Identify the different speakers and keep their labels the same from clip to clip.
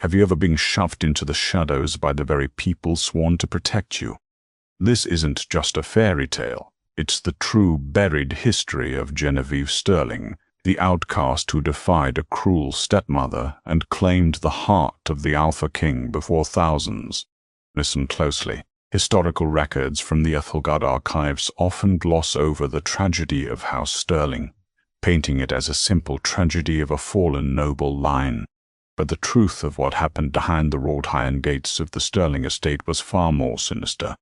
Speaker 1: Have you ever been shoved into the shadows by the very people sworn to protect you? This isn't just a fairy tale. It's the true buried history of Genevieve Sterling, the outcast who defied a cruel stepmother and claimed the heart of the Alpha King before thousands. Listen closely. Historical records from the Ethelgard archives often gloss over the tragedy of House Sterling, painting it as a simple tragedy of a fallen noble line. But the truth of what happened behind the wrought iron gates of the Sterling estate was far more sinister.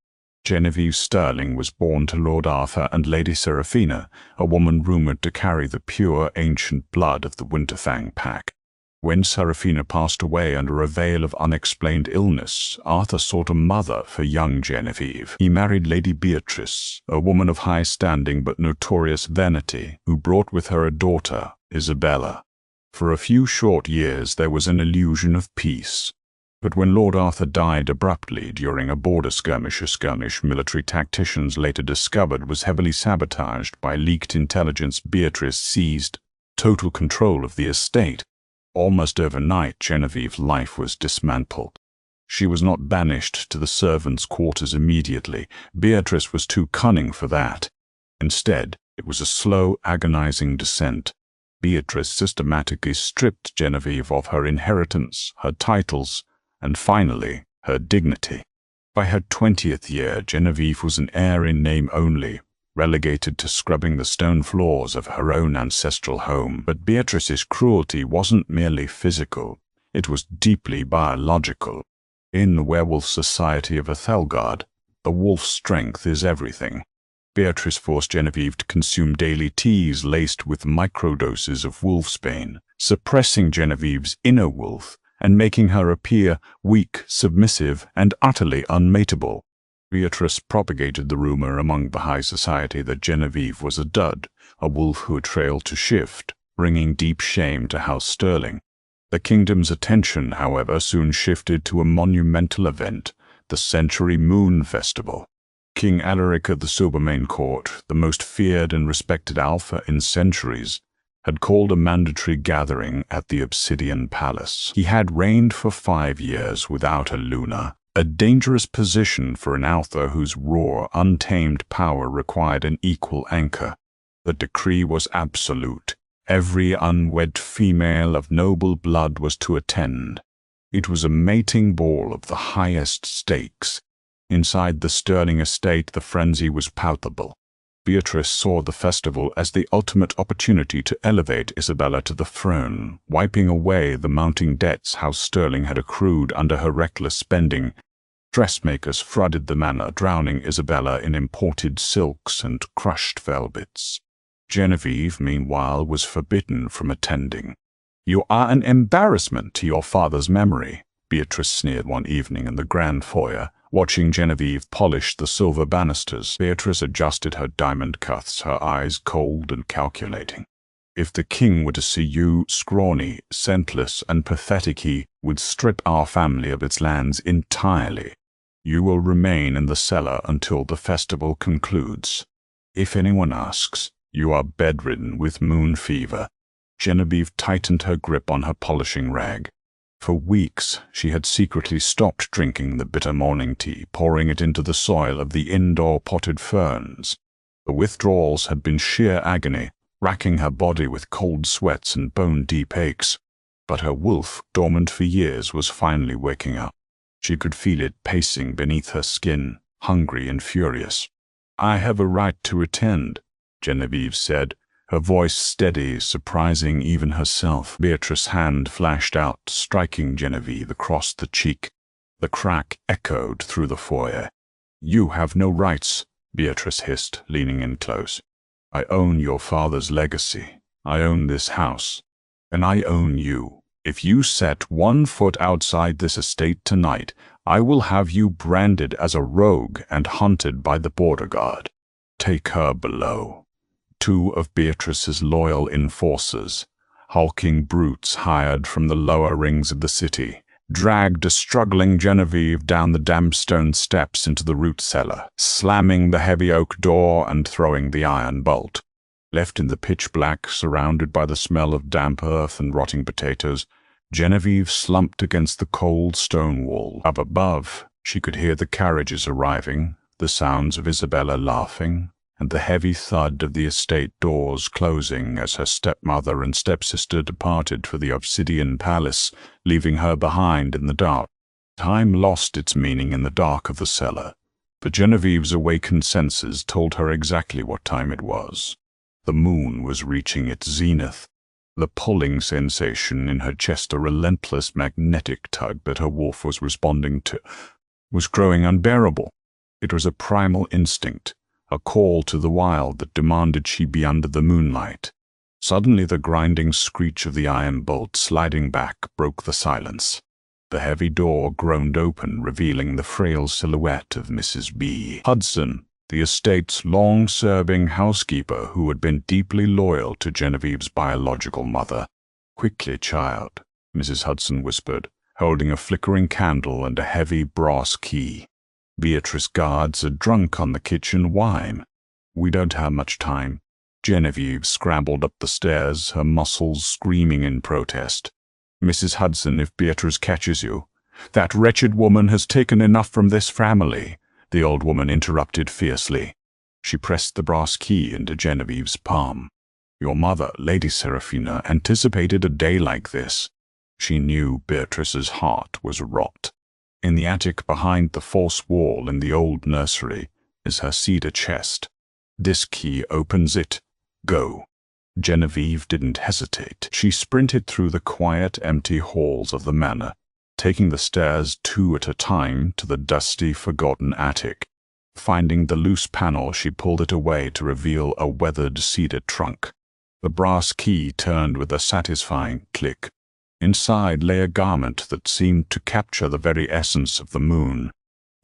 Speaker 1: Genevieve Sterling was born to Lord Arthur and Lady Seraphina, a woman rumored to carry the pure ancient blood of the Winterfang pack. When Seraphina passed away under a veil of unexplained illness, Arthur sought a mother for young Genevieve. He married Lady Beatrice, a woman of high standing but notorious vanity, who brought with her a daughter, Isabella. For a few short years there was an illusion of peace. But when Lord Arthur died abruptly during a border skirmish, a skirmish military tacticians later discovered was heavily sabotaged by leaked intelligence, Beatrice seized total control of the estate. Almost overnight, Genevieve's life was dismantled. She was not banished to the servants' quarters immediately. Beatrice was too cunning for that. Instead, it was a slow, agonizing descent. Beatrice systematically stripped Genevieve of her inheritance, her titles, and finally, her dignity. By her 20th year, Genevieve was an heir in name only, relegated to scrubbing the stone floors of her own ancestral home. But Beatrice's cruelty wasn't merely physical, it was deeply biological. In the werewolf society of Ethelgard, the wolf's strength is everything. Beatrice forced Genevieve to consume daily teas laced with microdoses of wolfsbane, suppressing Genevieve's inner wolf and making her appear weak, submissive, and utterly unmateable. Beatrice propagated the rumor among the high society that Genevieve was a dud, a wolf who had failed to shift, bringing deep shame to House Sterling. The kingdom's attention, however, soon shifted to a monumental event, the Century Moon Festival. King Alaric of the Silvermane Court, the most feared and respected alpha in centuries, had called a mandatory gathering at the Obsidian Palace. He had reigned for 5 years without a Luna, a dangerous position for an alpha whose raw, untamed power required an equal anchor. The decree was absolute. Every unwed female of noble blood was to attend. It was a mating ball of the highest stakes. Inside the Sterling estate, the frenzy was palpable. Beatrice saw the festival as the ultimate opportunity to elevate Isabella to the throne, wiping away the mounting debts House Sterling had accrued under her reckless spending. Dressmakers flooded the manor, drowning Isabella in imported silks and crushed velvets. Genevieve, meanwhile, was forbidden from attending. "You are an embarrassment to your father's memory," Beatrice sneered one evening in the grand foyer, watching Genevieve polish the silver banisters. Beatrice adjusted her diamond cuffs, her eyes cold and calculating. "If the king were to see you scrawny, scentless, and pathetic, he would strip our family of its lands entirely. You will remain in the cellar until the festival concludes. If anyone asks, you are bedridden with moon fever." Genevieve tightened her grip on her polishing rag. For weeks, she had secretly stopped drinking the bitter morning tea, pouring it into the soil of the indoor potted ferns. The withdrawals had been sheer agony, racking her body with cold sweats and bone-deep aches. But her wolf, dormant for years, was finally waking up. She could feel it pacing beneath her skin, hungry and furious. "I have a right to attend," Genevieve said, her voice steady, surprising even herself. Beatrice's hand flashed out, striking Genevieve across the cheek. The crack echoed through the foyer. "You have no rights," Beatrice hissed, leaning in close. "I own your father's legacy. I own this house. And I own you. If you set 1 foot outside this estate tonight, I will have you branded as a rogue and hunted by the border guard. Take her below." 2 of Beatrice's loyal enforcers, hulking brutes hired from the lower rings of the city, dragged a struggling Genevieve down the damp stone steps into the root cellar, slamming the heavy oak door and throwing the iron bolt. Left in the pitch black, surrounded by the smell of damp earth and rotting potatoes, Genevieve slumped against the cold stone wall. Up above, she could hear the carriages arriving, the sounds of Isabella laughing, and the heavy thud of the estate doors closing as her stepmother and stepsister departed for the obsidian palace, leaving her behind in the dark. Time lost its meaning in the dark of the cellar, but Genevieve's awakened senses told her exactly what time it was. The moon was reaching its zenith. The pulling sensation in her chest, a relentless magnetic tug that her wolf was responding to, was growing unbearable. It was a primal instinct, a call to the wild that demanded she be under the moonlight. Suddenly the grinding screech of the iron bolt sliding back broke the silence. The heavy door groaned open, revealing the frail silhouette of Mrs. B. Hudson, the estate's long-serving housekeeper who had been deeply loyal to Genevieve's biological mother. "Quickly, child," Mrs. Hudson whispered, holding a flickering candle and a heavy brass key. "Beatrice guards are drunk on the kitchen wine. We don't have much time." Genevieve scrambled up the stairs, her muscles screaming in protest. "Mrs. Hudson, if Beatrice catches you—" "That wretched woman has taken enough from this family," the old woman interrupted fiercely. She pressed the brass key into Genevieve's palm. "Your mother, Lady Seraphina, anticipated a day like this." She knew Beatrice's heart was rot. In the attic behind the false wall in the old nursery is her cedar chest. "This key opens it. Go." Genevieve didn't hesitate. She sprinted through the quiet, empty halls of the manor, taking the stairs 2 at a time to the dusty, forgotten attic. Finding the loose panel, she pulled it away to reveal a weathered cedar trunk. The brass key turned with a satisfying click. Inside lay a garment that seemed to capture the very essence of the moon.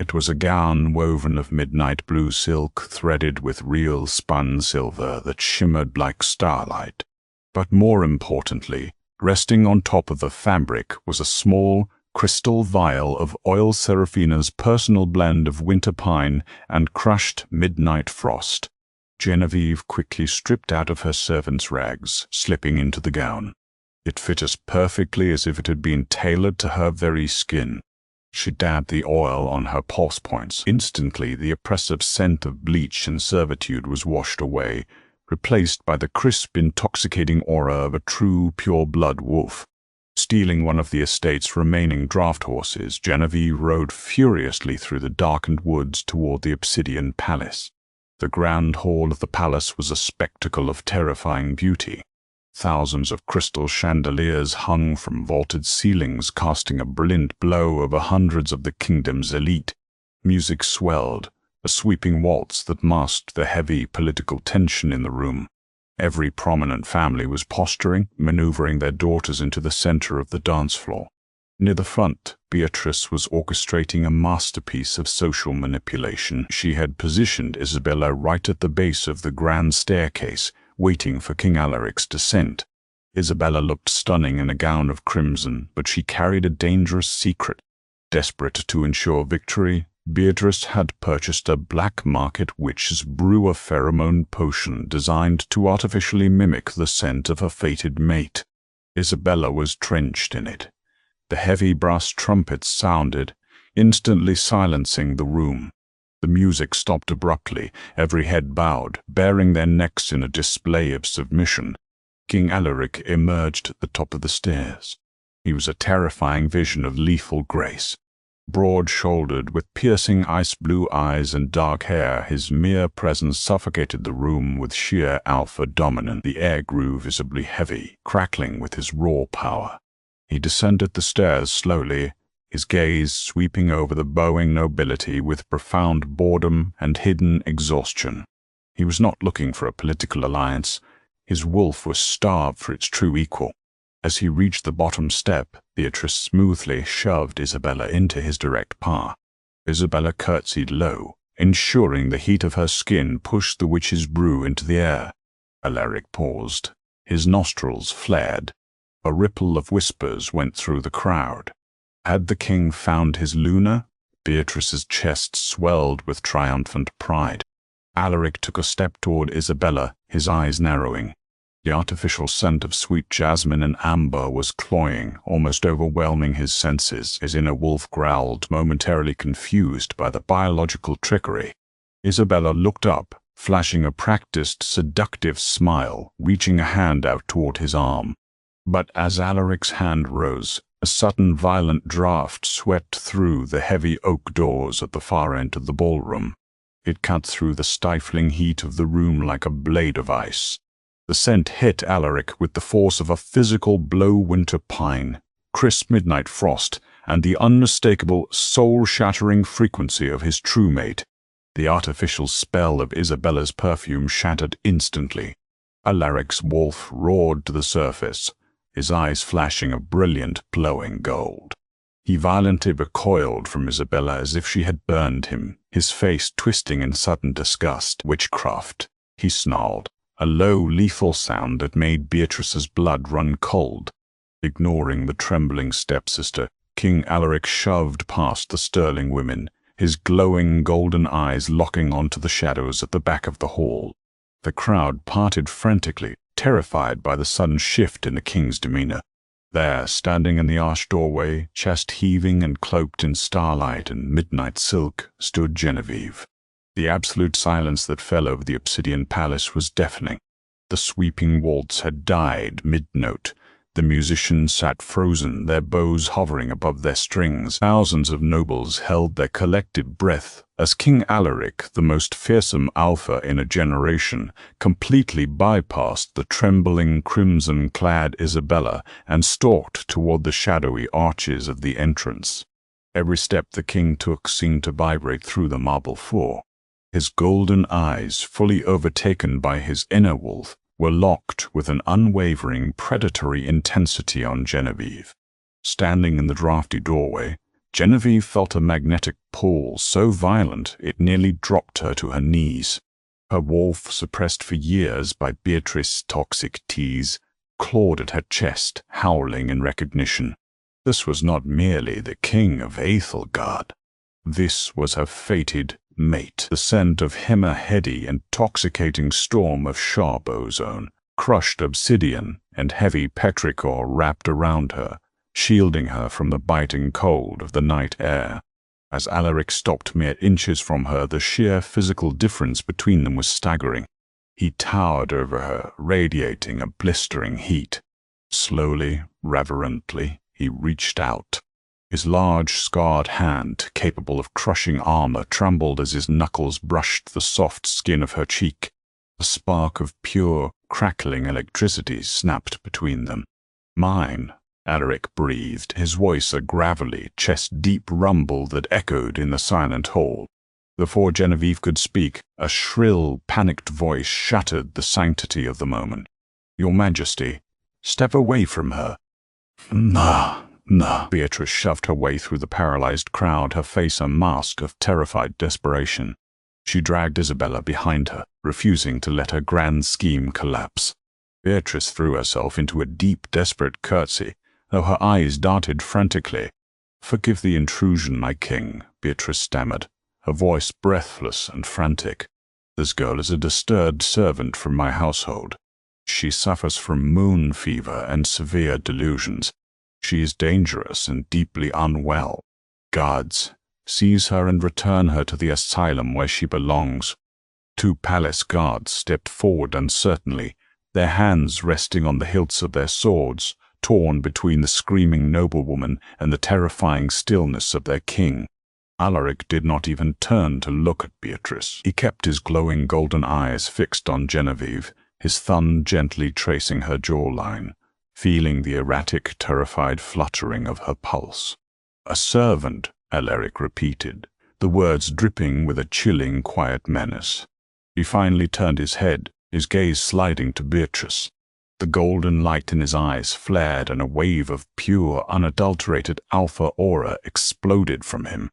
Speaker 1: It was a gown woven of midnight blue silk threaded with real spun silver that shimmered like starlight. But more importantly, resting on top of the fabric was a small, crystal vial of oil Seraphina's personal blend of winter pine and crushed midnight frost. Genevieve quickly stripped out of her servant's rags, slipping into the gown. It fit as perfectly as if it had been tailored to her very skin. She dabbed the oil on her pulse points. Instantly, the oppressive scent of bleach and servitude was washed away, replaced by the crisp, intoxicating aura of a true, pure-blood wolf. Stealing one of the estate's remaining draft horses, Genevieve rode furiously through the darkened woods toward the obsidian palace. The grand hall of the palace was a spectacle of terrifying beauty. Thousands of crystal chandeliers hung from vaulted ceilings, casting a brilliant glow over hundreds of the kingdom's elite. Music swelled, a sweeping waltz that masked the heavy political tension in the room. Every prominent family was posturing, maneuvering their daughters into the center of the dance floor. Near the front, Beatrice was orchestrating a masterpiece of social manipulation. She had positioned Isabella right at the base of the grand staircase, waiting for King Alaric's descent. Isabella looked stunning in a gown of crimson, but she carried a dangerous secret. Desperate to ensure victory, Beatrice had purchased a black market witch's brew a pheromone potion designed to artificially mimic the scent of her fated mate. Isabella was drenched in it. The heavy brass trumpets sounded, instantly silencing the room. The music stopped abruptly, every head bowed, baring their necks in a display of submission. King Alaric emerged at the top of the stairs. He was a terrifying vision of lethal grace. Broad-shouldered, with piercing ice-blue eyes and dark hair, his mere presence suffocated the room with sheer alpha dominance. The air grew visibly heavy, crackling with his raw power. He descended the stairs slowly, his gaze sweeping over the bowing nobility with profound boredom and hidden exhaustion. He was not looking for a political alliance. His wolf was starved for its true equal. As he reached the bottom step, Beatrice smoothly shoved Isabella into his direct path. Isabella curtsied low, ensuring the heat of her skin pushed the witch's brew into the air. Alaric paused. His nostrils flared. A ripple of whispers went through the crowd. Had the king found his Luna? Beatrice's chest swelled with triumphant pride. Alaric took a step toward Isabella, his eyes narrowing. The artificial scent of sweet jasmine and amber was cloying, almost overwhelming his senses. His inner wolf growled, momentarily confused by the biological trickery. Isabella looked up, flashing a practiced, seductive smile, reaching a hand out toward his arm. But as Alaric's hand rose, a sudden violent draught swept through the heavy oak doors at the far end of the ballroom. It cut through the stifling heat of the room like a blade of ice. The scent hit Alaric with the force of a physical blow winter pine, crisp midnight frost, and the unmistakable, soul-shattering frequency of his true mate. The artificial spell of Isabella's perfume shattered instantly. Alaric's wolf roared to the surface, his eyes flashing a brilliant, glowing gold. He violently recoiled from Isabella as if she had burned him, his face twisting in sudden disgust. Witchcraft, he snarled, a low, lethal sound that made Beatrice's blood run cold. Ignoring the trembling stepsister, King Alaric shoved past the sterling women, his glowing golden eyes locking onto the shadows at the back of the hall. The crowd parted frantically, terrified by the sudden shift in the king's demeanor. There, standing in the arched doorway, chest heaving and cloaked in starlight and midnight silk, stood Genevieve. The absolute silence that fell over the obsidian palace was deafening. The sweeping waltz had died mid-note. The musicians sat frozen, their bows hovering above their strings. Thousands of nobles held their collective breath as King Alaric, the most fearsome alpha in a generation, completely bypassed the trembling, crimson-clad Isabella and stalked toward the shadowy arches of the entrance. Every step the king took seemed to vibrate through the marble floor. His golden eyes, fully overtaken by his inner wolf, were locked with an unwavering, predatory intensity on Genevieve. Standing in the drafty doorway, Genevieve felt a magnetic pull so violent it nearly dropped her to her knees. Her wolf, suppressed for years by Beatrice's toxic tease, clawed at her chest, howling in recognition. This was not merely the king of Aethelgard. This was her fated mate. The scent of him, a heady, intoxicating storm of sharp ozone, crushed obsidian, and heavy petrichor wrapped around her, shielding her from the biting cold of the night air. As Alaric stopped mere inches from her, the sheer physical difference between them was staggering. He towered over her, radiating a blistering heat. Slowly, reverently, he reached out. His large, scarred hand, capable of crushing armor, trembled as his knuckles brushed the soft skin of her cheek. A spark of pure, crackling electricity snapped between them. "Mine," Alaric breathed, his voice a gravelly, chest-deep rumble that echoed in the silent hall. Before Genevieve could speak, a shrill, panicked voice shattered the sanctity of the moment. "Your Majesty, step away from her." "Nah." Beatrice shoved her way through the paralyzed crowd, her face a mask of terrified desperation. She dragged Isabella behind her, refusing to let her grand scheme collapse. Beatrice threw herself into a deep, desperate curtsy, though her eyes darted frantically. "Forgive the intrusion, my king," Beatrice stammered, her voice breathless and frantic. "This girl is a disturbed servant from my household. She suffers from moon fever and severe delusions. She is dangerous and deeply unwell. Guards, seize her and return her to the asylum where she belongs." 2 palace guards stepped forward uncertainly, their hands resting on the hilts of their swords, torn between the screaming noblewoman and the terrifying stillness of their king. Alaric did not even turn to look at Beatrice. He kept his glowing golden eyes fixed on Genevieve, his thumb gently tracing her jawline, feeling the erratic, terrified fluttering of her pulse. "A servant," Alaric repeated, the words dripping with a chilling, quiet menace. He finally turned his head, his gaze sliding to Beatrice. The golden light in his eyes flared and a wave of pure, unadulterated alpha aura exploded from him.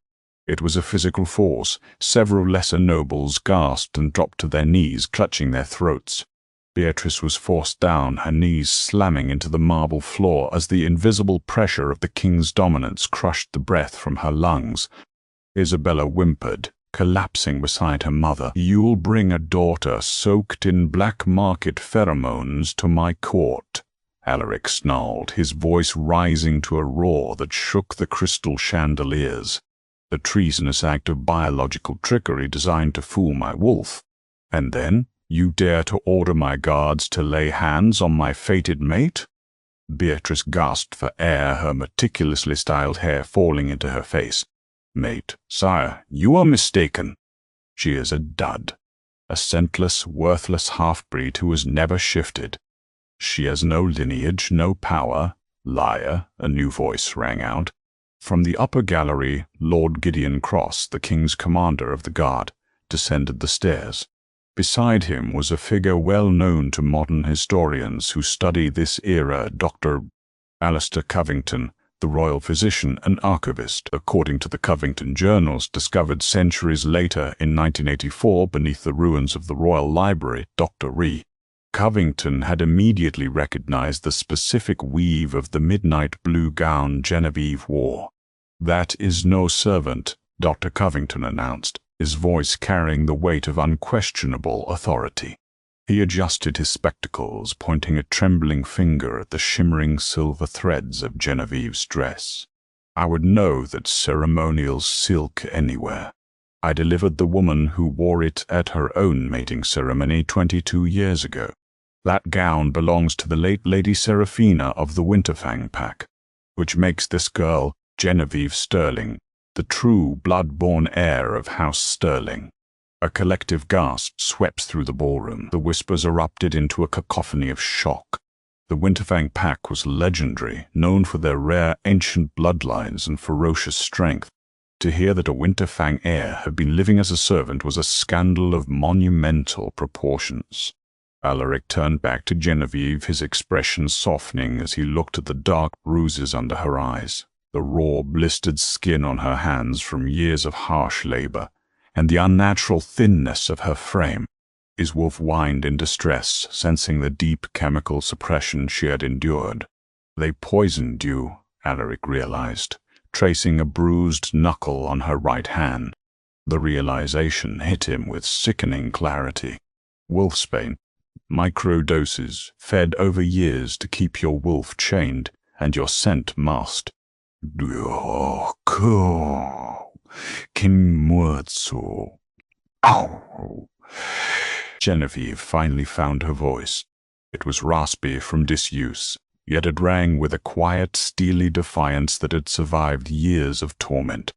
Speaker 1: It was a physical force. Several lesser nobles gasped and dropped to their knees, clutching their throats. Beatrice was forced down, her knees slamming into the marble floor as the invisible pressure of the king's dominance crushed the breath from her lungs. Isabella whimpered, collapsing beside her mother. "You'll bring a daughter soaked in black market pheromones to my court," Alaric snarled, his voice rising to a roar that shook the crystal chandeliers. "The treasonous act of biological trickery designed to fool my wolf. And then you dare to order my guards to lay hands on my fated mate?" Beatrice gasped for air, her meticulously styled hair falling into her face. "Mate, sire, you are mistaken. She is a dud, a scentless, worthless half-breed who has never shifted. She has no lineage, no power." "Liar," a new voice rang out. From the upper gallery, Lord Gideon Cross, the king's commander of the guard, descended the stairs. Beside him was a figure well known to modern historians who study this era, Dr. Alistair Covington, the royal physician and archivist, according to the Covington Journals, discovered centuries later in 1984 beneath the ruins of the Royal Library. Dr. Ree. Covington had immediately recognized the specific weave of the midnight blue gown Genevieve wore. "That is no servant," Dr. Covington announced, his voice carrying the weight of unquestionable authority. He adjusted his spectacles, pointing a trembling finger at the shimmering silver threads of Genevieve's dress. "I would know that ceremonial silk anywhere. I delivered the woman who wore it at her own mating ceremony 22 years ago. That gown belongs to the late Lady Seraphina of the Winterfang pack, which makes this girl, Genevieve Sterling, the true blood-born heir of House Sterling." A collective gasp swept through the ballroom. The whispers erupted into a cacophony of shock. The Winterfang pack was legendary, known for their rare ancient bloodlines and ferocious strength. To hear that a Winterfang heir had been living as a servant was a scandal of monumental proportions. Alaric turned back to Genevieve, his expression softening as he looked at the dark bruises under her eyes, the raw, blistered skin on her hands from years of harsh labor, and the unnatural thinness of her frame. His wolf whined in distress, sensing the deep chemical suppression she had endured. "They poisoned you," Alaric realized, tracing a bruised knuckle on her right hand. The realization hit him with sickening clarity. "Wolfsbane. Microdoses, fed over years to keep your wolf chained and your scent masked." Genevieve finally found her voice. It was raspy from disuse, yet it rang with a quiet, steely defiance that had survived years of torment.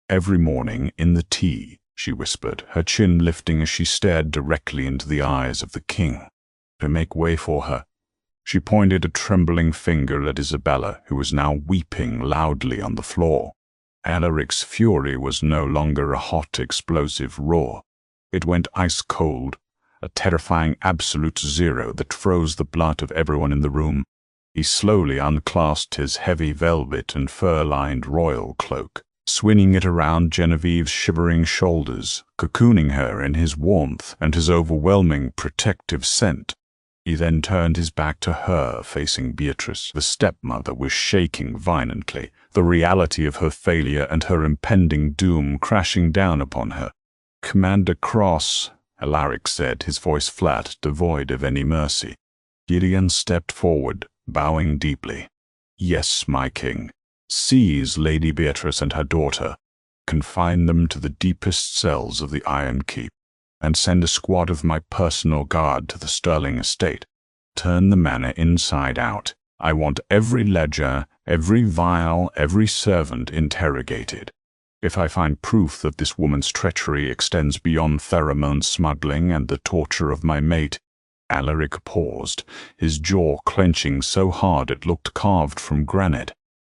Speaker 1: "Every morning, in the tea," she whispered, her chin lifting as she stared directly into the eyes of the king. To make way for her, she pointed a trembling finger at Isabella, who was now weeping loudly on the floor. Alaric's fury was no longer a hot, explosive roar. It went ice-cold, a terrifying absolute zero that froze the blood of everyone in the room. He slowly unclasped his heavy velvet and fur-lined royal cloak, swinging it around Genevieve's shivering shoulders, cocooning her in his warmth and his overwhelming protective scent. He then turned his back to her, facing Beatrice. The stepmother was shaking violently, the reality of her failure and her impending doom crashing down upon her. "Commander Cross," Alaric said, his voice flat, devoid of any mercy. Gideon stepped forward, bowing deeply. "Yes, my king. Seize Lady Beatrice and her daughter, confine them to the deepest cells of the Iron Keep, and send a squad of my personal guard to the Sterling estate. Turn the manor inside out. I want every ledger, every vial, every servant interrogated. If I find proof that this woman's treachery extends beyond pheromone smuggling and the torture of my mate—" Alaric paused, his jaw clenching so hard it looked carved from granite.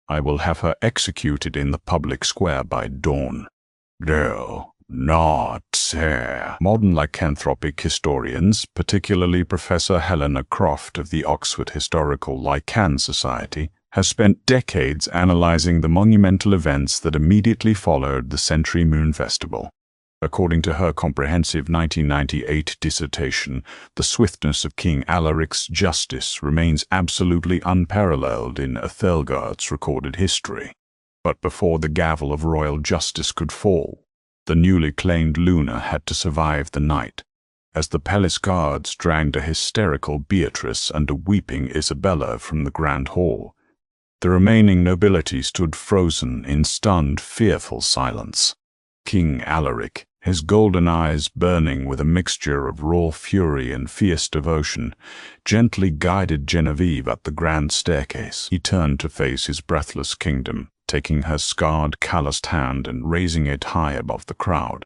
Speaker 1: "I will have her executed in the public square by dawn." "No, not sir." Modern lycanthropic historians, particularly Professor Helena Croft of the Oxford Historical Lycan Society, has spent decades analyzing the monumental events that immediately followed the Century Moon Festival. According to her comprehensive 1998 dissertation, the swiftness of King Alaric's justice remains absolutely unparalleled in Ethelgard's recorded history. But before the gavel of royal justice could fall, The newly claimed Luna had to survive the night. As the palace guards dragged a hysterical Beatrice and a weeping Isabella from the grand hall, the remaining nobility stood frozen in stunned, fearful silence. King Alaric, his golden eyes burning with a mixture of raw fury and fierce devotion, gently guided Genevieve up the grand staircase. He turned to face his breathless kingdom, taking her scarred, calloused hand and raising it high above the crowd.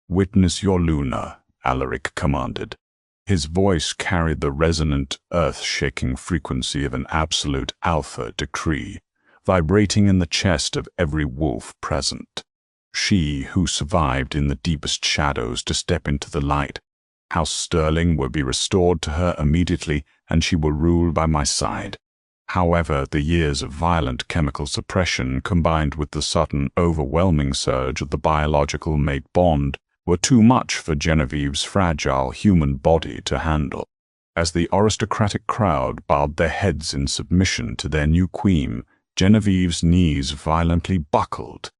Speaker 1: "Witness your Luna," Alaric commanded. His voice carried the resonant, earth-shaking frequency of an absolute alpha decree, vibrating in the chest of every wolf present. She who survived in the deepest shadows to step into the light, House Sterling will be restored to her immediately, and she will rule by my side. However, the years of violent chemical suppression combined with the sudden, overwhelming surge of the biological mate bond were too much for Genevieve's fragile human body to handle. As the aristocratic crowd bowed their heads in submission to their new queen, Genevieve's knees violently buckled.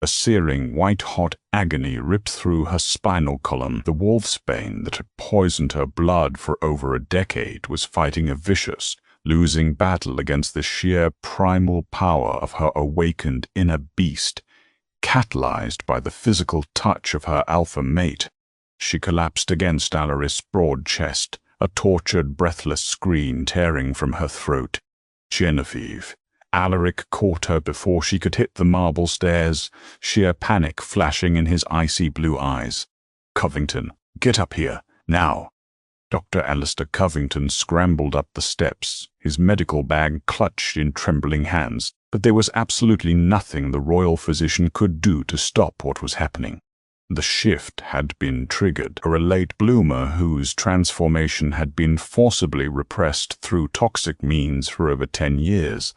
Speaker 1: A searing, white-hot agony ripped through her spinal column. The wolfsbane that had poisoned her blood for over a decade was fighting a vicious, losing battle against the sheer primal power of her awakened inner beast, catalyzed by the physical touch of her alpha mate. She collapsed against Alaric's broad chest, a tortured, breathless scream tearing from her throat. "Genevieve!" Alaric caught her before she could hit the marble stairs, sheer panic flashing in his icy blue eyes. "Covington, get up here, now!" Dr. Alistair Covington scrambled up the steps, his medical bag clutched in trembling hands, but there was absolutely nothing the royal physician could do to stop what was happening. The shift had been triggered, or a late bloomer whose transformation had been forcibly repressed through toxic means for over 10 years.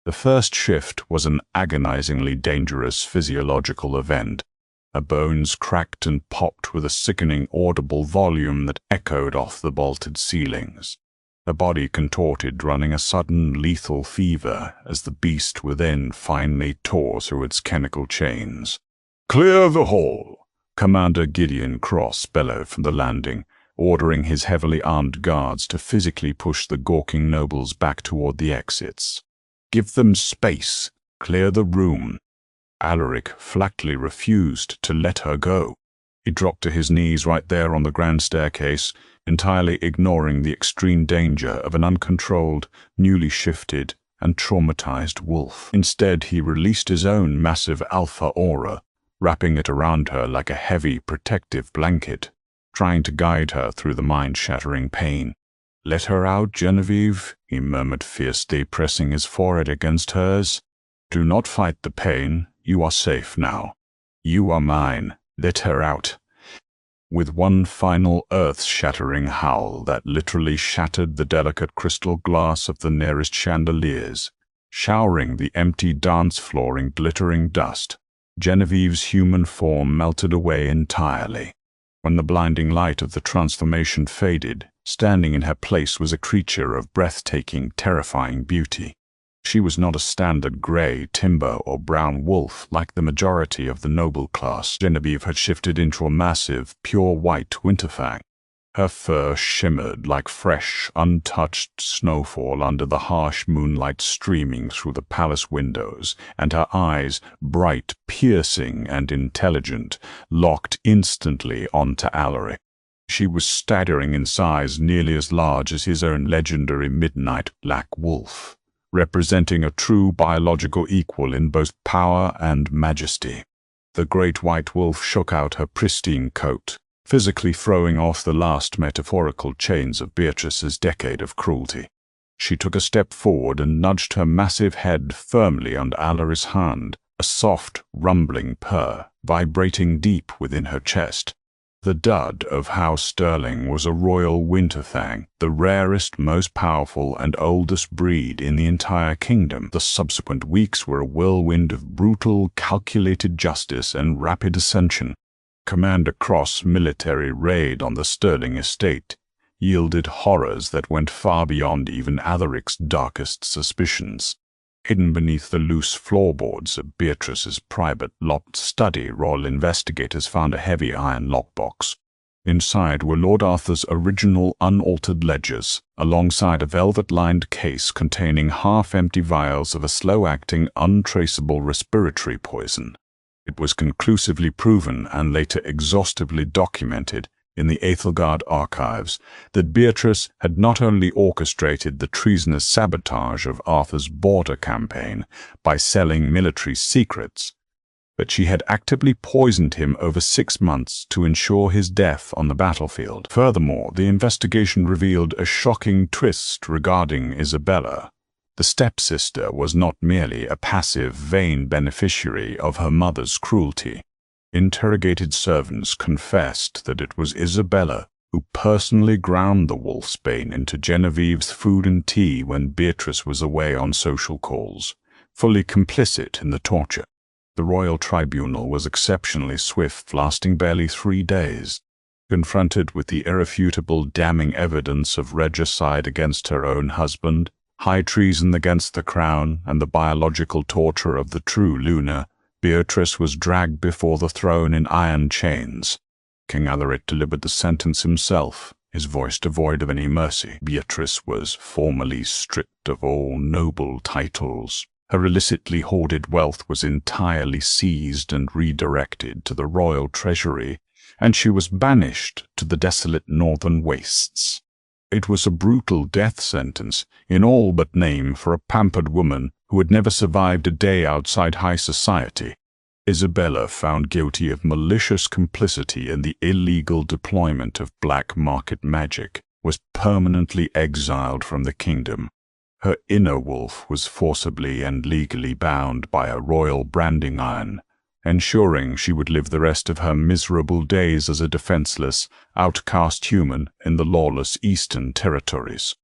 Speaker 1: The first shift was an agonizingly dangerous physiological event. Her bones cracked and popped with a sickening audible volume that echoed off the vaulted ceilings. Her body contorted, running a sudden lethal fever as the beast within finally tore through its chemical chains. "Clear the hall!" Commander Gideon Cross bellowed from the landing, ordering his heavily armed guards to physically push the gawking nobles back toward the exits. "Give them space. Clear the room." Alaric flatly refused to let her go. He dropped to his knees right there on the grand staircase, entirely ignoring the extreme danger of an uncontrolled, newly shifted, and traumatized wolf. Instead, he released his own massive alpha aura, wrapping it around her like a heavy, protective blanket, trying to guide her through the mind-shattering pain. "Let her out, Genevieve," he murmured fiercely, pressing his forehead against hers. "Do not fight the pain. You are safe now. You are mine. Let her out." With one final earth-shattering howl that literally shattered the delicate crystal glass of the nearest chandeliers, showering the empty dance floor in glittering dust, Genevieve's human form melted away entirely. When the blinding light of the transformation faded, standing in her place was a creature of breathtaking, terrifying beauty. She was not a standard gray, timber, or brown wolf like the majority of the noble class. Genevieve had shifted into a massive, pure white winterfang. Her fur shimmered like fresh, untouched snowfall under the harsh moonlight streaming through the palace windows, and her eyes, bright, piercing, and intelligent, locked instantly onto Alaric. She was staggering in size, nearly as large as his own legendary midnight black wolf, representing a true biological equal in both power and majesty. The great white wolf shook out her pristine coat, physically throwing off the last metaphorical chains of Beatrice's decade of cruelty. She took a step forward and nudged her massive head firmly under Alaric's hand, a soft, rumbling purr vibrating deep within her chest. The dud of House Sterling was a royal winterfang, the rarest, most powerful, and oldest breed in the entire kingdom. The subsequent weeks were a whirlwind of brutal, calculated justice and rapid ascension. Commander Cross' military raid on the Sterling estate yielded horrors that went far beyond even Alaric's darkest suspicions. Hidden beneath the loose floorboards of Beatrice's private locked study, royal investigators found a heavy iron lockbox. Inside were Lord Arthur's original unaltered ledgers, alongside a velvet-lined case containing half-empty vials of a slow-acting, untraceable respiratory poison. It was conclusively proven and later exhaustively documented in the Æthelgard archives that Beatrice had not only orchestrated the treasonous sabotage of Arthur's border campaign by selling military secrets, but she had actively poisoned him over 6 months to ensure his death on the battlefield. Furthermore, the investigation revealed a shocking twist regarding Isabella. The stepsister was not merely a passive, vain beneficiary of her mother's cruelty. Interrogated servants confessed that it was Isabella who personally ground the wolfsbane into Genevieve's food and tea when Beatrice was away on social calls, fully complicit in the torture. The royal tribunal was exceptionally swift, lasting barely 3 days. Confronted with the irrefutable damning evidence of regicide against her own husband, high treason against the crown, and the biological torture of the true Luna, Beatrice was dragged before the throne in iron chains. King Alaric delivered the sentence himself, his voice devoid of any mercy. Beatrice was formally stripped of all noble titles. Her illicitly hoarded wealth was entirely seized and redirected to the royal treasury, and she was banished to the desolate northern wastes. It was a brutal death sentence, in all but name, for a pampered woman who had never survived a day outside high society. Isabella, found guilty of malicious complicity in the illegal deployment of black market magic, was permanently exiled from the kingdom. Her inner wolf was forcibly and legally bound by a royal branding iron, ensuring she would live the rest of her miserable days as a defenseless, outcast human in the lawless Eastern territories.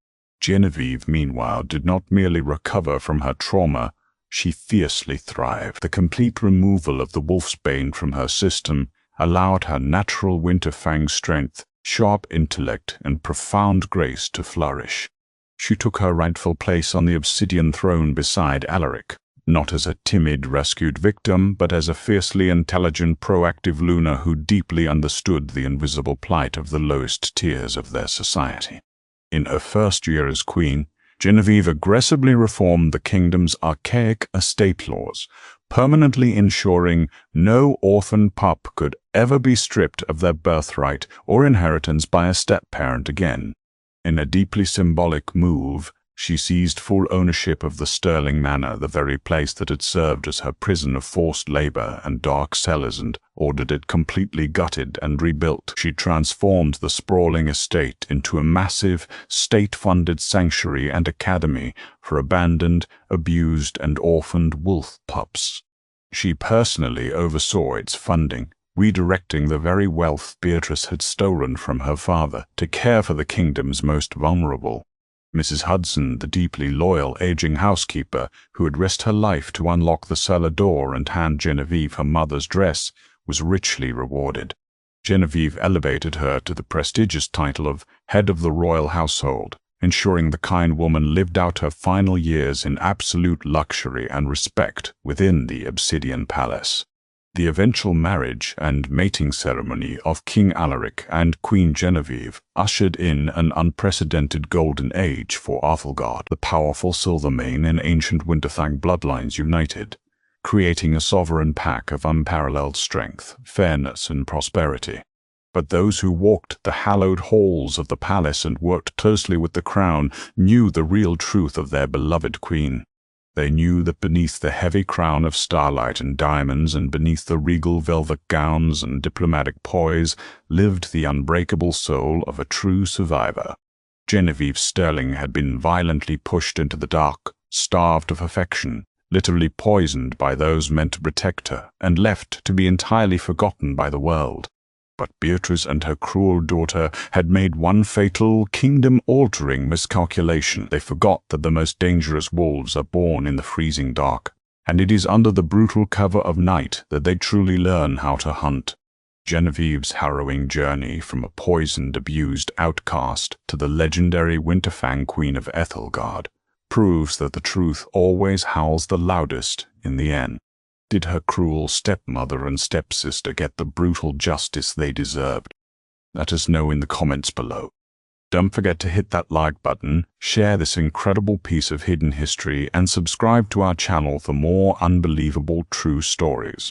Speaker 1: Genevieve, meanwhile, did not merely recover from her trauma, she fiercely thrived. The complete removal of the wolfsbane from her system allowed her natural Winterfang strength, sharp intellect, and profound grace to flourish. She took her rightful place on the obsidian throne beside Alaric, not as a timid, rescued victim, but as a fiercely intelligent, proactive Luna who deeply understood the invisible plight of the lowest tiers of their society. In her first year as queen, Genevieve aggressively reformed the kingdom's archaic estate laws, permanently ensuring no orphan pup could ever be stripped of their birthright or inheritance by a step-parent again. In a deeply symbolic move, she seized full ownership of the Stirling Manor, the very place that had served as her prison of forced labor and dark cellars, and ordered it completely gutted and rebuilt. She transformed the sprawling estate into a massive, state-funded sanctuary and academy for abandoned, abused, and orphaned wolf pups. She personally oversaw its funding, redirecting the very wealth Beatrice had stolen from her father to care for the kingdom's most vulnerable. Mrs. Hudson, the deeply loyal aging housekeeper who had risked her life to unlock the cellar door and hand Genevieve her mother's dress, was richly rewarded. Genevieve elevated her to the prestigious title of head of the royal household, ensuring the kind woman lived out her final years in absolute luxury and respect within the Obsidian Palace. The eventual marriage and mating ceremony of King Alaric and Queen Genevieve ushered in an unprecedented golden age for Æthelgard. The powerful Silvermane and ancient Winterfang bloodlines united, creating a sovereign pack of unparalleled strength, fairness, and prosperity. But those who walked the hallowed halls of the palace and worked closely with the crown knew the real truth of their beloved queen. They knew that beneath the heavy crown of starlight and diamonds, and beneath the regal velvet gowns and diplomatic poise, lived the unbreakable soul of a true survivor. Genevieve Stirling had been violently pushed into the dark, starved of affection, literally poisoned by those meant to protect her, and left to be entirely forgotten by the world. But Beatrice and her cruel daughter had made one fatal, kingdom-altering miscalculation. They forgot that the most dangerous wolves are born in the freezing dark, and it is under the brutal cover of night that they truly learn how to hunt. Genevieve's harrowing journey from a poisoned, abused outcast to the legendary Winterfang Queen of Æthelgard proves that the truth always howls the loudest in the end. Did her cruel stepmother and stepsister get the brutal justice they deserved? Let us know in the comments below. Don't forget to hit that like button, share this incredible piece of hidden history, and subscribe to our channel for more unbelievable true stories.